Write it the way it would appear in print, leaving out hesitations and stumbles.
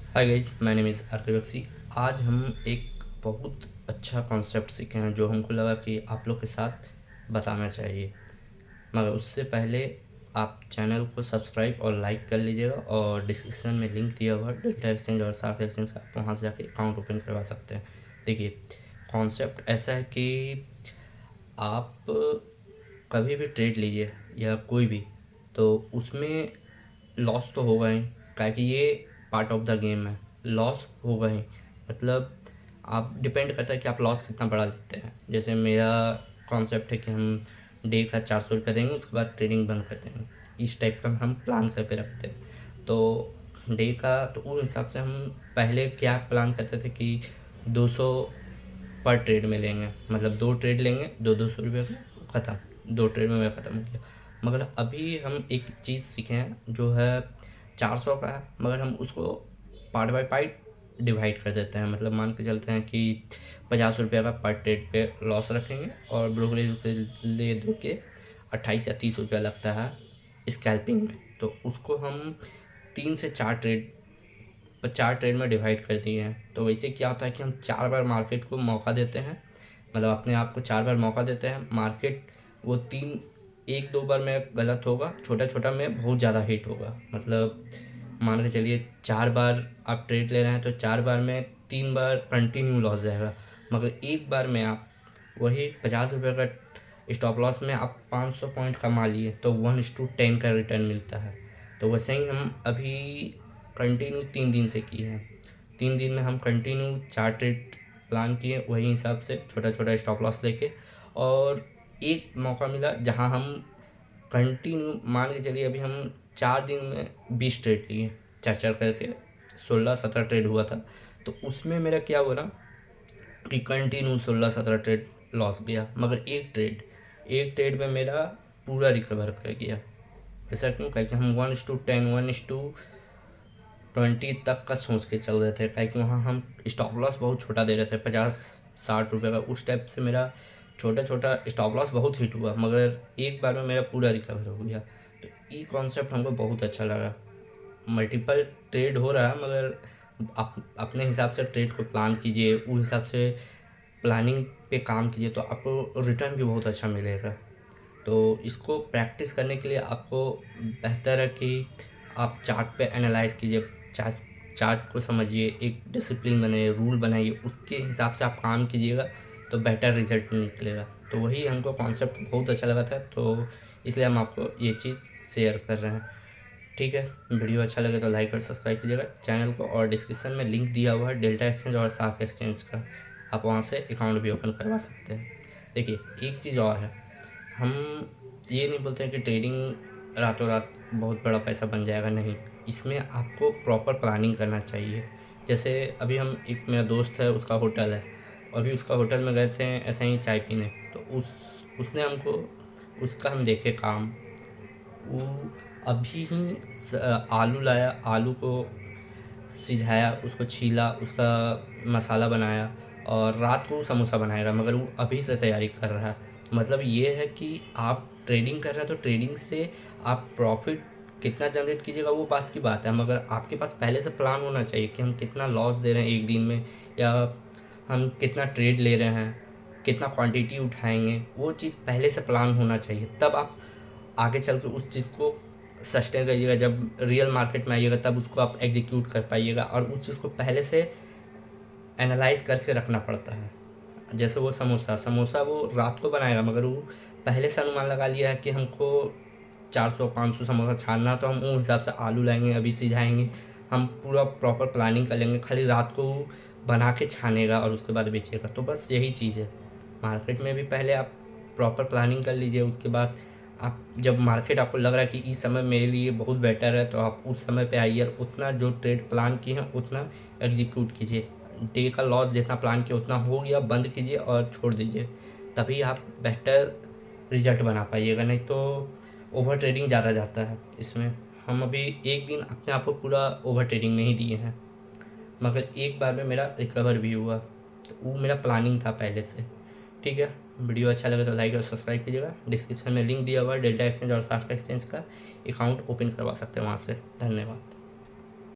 Hi guys, my name is RK Bakshi. आज हम एक बहुत अच्छा कॉन्सेप्ट सीखे हैं जो हमको लगा कि आप लोग के साथ बताना चाहिए। मगर उससे पहले आप चैनल को सब्सक्राइब और लाइक कर लीजिएगा और डिस्क्रिप्शन में लिंक दिया हुआ है डेल्टा एक्सचेंज और शार्क एक्सचेंज का, आप वहाँ से जाके अकाउंट ओपन करवा सकते हैं। देखिए, कॉन्सेप्ट ऐसा है कि आप कभी भी ट्रेड लीजिए या कोई भी, तो उसमें लॉस तो होगा ही, काहे कि ये पार्ट ऑफ द गेम है। लॉस होगा ही, मतलब आप डिपेंड करता है कि आप लॉस कितना बड़ा लेते हैं। जैसे मेरा कॉन्सेप्ट है कि हम डे का 400 रुपया देंगे, उसके बाद ट्रेडिंग बंद कर देंगे। इस टाइप का हम प्लान करके रखते हैं। तो डे का तो उस हिसाब से हम पहले क्या प्लान करते थे कि 200 पर ट्रेड में लेंगे, मतलब 2 ट्रेड लेंगे, 200 रुपये का ख़त्म। 2 ट्रेड में मेरा ख़त्म हो गया। मगर अभी हम एक चीज़ सीखे हैं जो है 400 का है, मगर हम उसको पार्ट बाय पार्ट डिवाइड कर देते हैं। मतलब मान के चलते हैं कि 50 रुपये का पर ट्रेड पे लॉस रखेंगे और ब्रोकरेज पे ले दो के 28 या 30 रुपया लगता है स्कैल्पिंग में। तो उसको हम 3 से 4 ट्रेड में डिवाइड कर दिए हैं। तो वैसे क्या होता है कि हम 4 बार मार्केट को मौका देते हैं, मतलब अपने आप को 4 बार मौका देते हैं। मार्केट वो 1-2 बार में गलत होगा, छोटा छोटा में बहुत ज़्यादा हिट होगा। मतलब मान के चलिए 4 बार आप ट्रेड ले रहे हैं तो 4 बार में 3 बार कंटिन्यू लॉस जाएगा। मगर एक बार में आप वही 50 रुपये का स्टॉप लॉस में आप 500 पॉइंट कमा लिए, तो 1:10 का रिटर्न मिलता है। तो वैसे ही हम अभी कंटिन्यू 3 दिन से किए हैं। 3 दिन में हम कंटिन्यू 4 ट्रेड प्लान किए, वही हिसाब से छोटा छोटा स्टॉप लॉस लेके। और एक मौका मिला जहां हम कंटिन्यू मान के चलिए अभी हम 4 दिन में 20 ट्रेड लिए, 4-4 करके 16-17 ट्रेड हुआ था। तो उसमें मेरा क्या हुआ ना कि कंटिन्यू 16-17 ट्रेड लॉस गया, मगर एक ट्रेड में मेरा पूरा रिकवर कर गया। ऐसा क्यों? क्या कि हम 1:10 1:20 तक का सोच के चल रहे थे, क्या कि वहाँ हम स्टॉप लॉस बहुत छोटा दे रहे थे, 50-60 रुपये का। उस टाइप से मेरा छोटा छोटा स्टॉप लॉस बहुत हिट हुआ, मगर एक बार में मेरा पूरा रिकवर हो गया। तो ये कॉन्सेप्ट हमको बहुत अच्छा लगा। मल्टीपल ट्रेड हो रहा है, मगर आप अपने हिसाब से ट्रेड को प्लान कीजिए, उस हिसाब से प्लानिंग पे काम कीजिए, तो आपको रिटर्न भी बहुत अच्छा मिलेगा। तो इसको प्रैक्टिस करने के लिए आपको बेहतर है कि आप चार्ट पे एनालाइज़ कीजिए, चार्ट चार्ट को समझिए, एक डिसिप्लिन बनाइए, रूल बनाइए, उसके हिसाब से आप काम कीजिएगा तो बेटर रिज़ल्ट निकलेगा। तो वही हमको कॉन्सेप्ट बहुत अच्छा लगा था, तो इसलिए हम आपको ये चीज़ शेयर कर रहे हैं। ठीक है, वीडियो अच्छा लगे तो लाइक और सब्सक्राइब कीजिएगा चैनल को, और डिस्क्रिप्शन में लिंक दिया हुआ है डेल्टा एक्सचेंज और शार्क एक्सचेंज का, आप वहाँ से अकाउंट भी ओपन करवा सकते हैं। देखिए, एक चीज़ और है, हम ये नहीं बोलते हैं कि ट्रेडिंग रातों रात बहुत बड़ा पैसा बन जाएगा, नहीं। इसमें आपको प्रॉपर प्लानिंग करना चाहिए। जैसे अभी हम एक मेरा दोस्त है, उसका होटल है, अभी उसका होटल में गए थे ऐसे ही चाय पीने, तो उसने हमको उसका हम देखे काम। वो अभी ही आलू लाया, आलू को सिझाया, उसको छीला, उसका मसाला बनाया और रात को समोसा बनाएगा, मगर वो अभी से तैयारी कर रहा है। मतलब ये है कि आप ट्रेडिंग कर रहे हैं तो ट्रेडिंग से आप प्रॉफिट कितना जनरेट कीजिएगा वो बात की बात है, मगर आपके पास पहले से प्लान होना चाहिए कि हम कितना लॉस दे रहे हैं एक दिन में, या हम कितना ट्रेड ले रहे हैं, कितना क्वांटिटी उठाएंगे, वो चीज़ पहले से प्लान होना चाहिए। तब आप आगे चल के उस चीज़ को सस्टेन करिएगा, जब रियल मार्केट में आइएगा तब उसको आप एग्जीक्यूट कर पाइएगा। और उस चीज़ को पहले से एनालाइज करके रखना पड़ता है। जैसे वो समोसा समोसा वो रात को बनाएगा, मगर वो पहले से अनुमान लगा लिया है कि हमको 400-500 समोसा छानना, तो हम उस हिसाब से आलू लाएंगे, अभी सिझाएंगे, हम पूरा प्रॉपर प्लानिंग कर लेंगे, खाली रात को बना के छानेगा और उसके बाद बेचेगा। तो बस यही चीज़ है, मार्केट में भी पहले आप प्रॉपर प्लानिंग कर लीजिए, उसके बाद आप जब मार्केट आपको लग रहा है कि इस समय मेरे लिए बहुत बेटर है, तो आप उस समय पे आइए और उतना जो ट्रेड प्लान किए हैं उतना एग्जीक्यूट कीजिए। डे का लॉस जितना प्लान किया उतना हो गया, बंद कीजिए और छोड़ दीजिए, तभी आप बेहतर रिजल्ट बना पाइएगा। नहीं तो ओवर ट्रेडिंग ज़्यादा जाता है इसमें। हम अभी एक दिन अपने आप को पूरा ओवर ट्रेडिंग में ही दिए हैं, मगर एक बार में मेरा रिकवर भी हुआ, तो वो मेरा प्लानिंग था पहले से। ठीक है, वीडियो अच्छा लगे तो लाइक और सब्सक्राइब कीजिएगा। डिस्क्रिप्शन में लिंक दिया हुआ है डेल्टा एक्सचेंज और शार्क एक्सचेंज का, अकाउंट ओपन करवा सकते हैं वहाँ से। धन्यवाद।